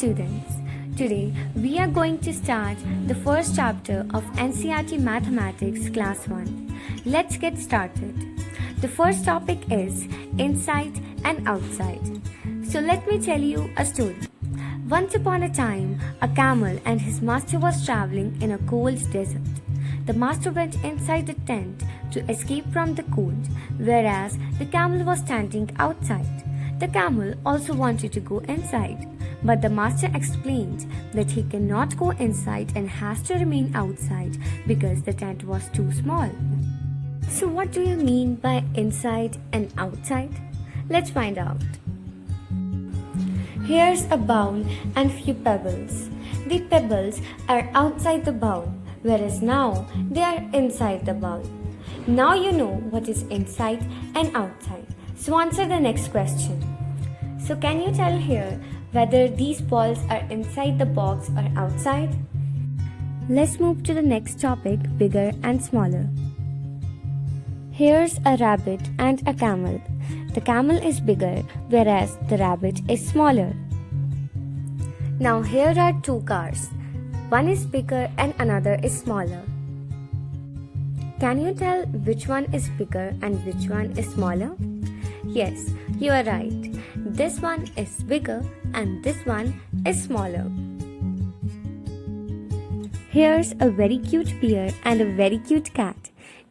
students. Today we are going to start the first chapter of NCERT Mathematics Class 1. Let's get started. The first topic is inside and outside. So let me tell you a story. Once upon a time, a camel and his master was traveling in a cold desert. The master went inside the tent to escape from the cold, whereas the camel was standing outside. The camel also wanted to go inside, but the master explained that he cannot go inside and has to remain outside because the tent was too small. So what do you mean by inside and outside? Let's find out. Here's a bowl and few pebbles. The pebbles are outside the bowl, whereas now they are inside the bowl. Now you know what is inside and outside. So answer the next question. So can you tell here whether these balls are inside the box or outside? Let's move to the next topic, bigger and smaller. Here's a rabbit and a camel. The camel is bigger, whereas the rabbit is smaller. Now here are two cars. One is bigger and another is smaller. Can you tell which one is bigger and which one is smaller? Yes, you are right. This one is bigger and this one is smaller. Here's a very cute bear and a very cute cat.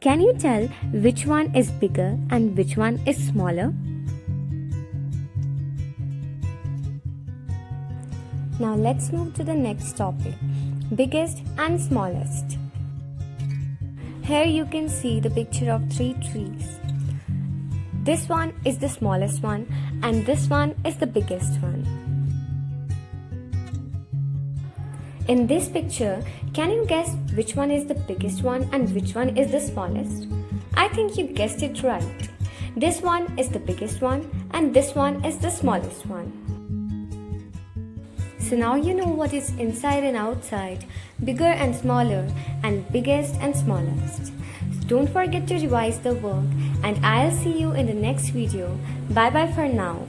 Can you tell which one is bigger and which one is smaller? Now let's move to the next topic, biggest and smallest. Here you can see the picture of three trees. This one is the smallest one and this one is the biggest one. In this picture, can you guess which one is the biggest one and which one is the smallest? I think you guessed it right. This one is the biggest one and this one is the smallest one. So now you know what is inside and outside, bigger and smaller, and biggest and smallest. So don't forget to revise the work and I'll see you in the next video. Bye bye for now.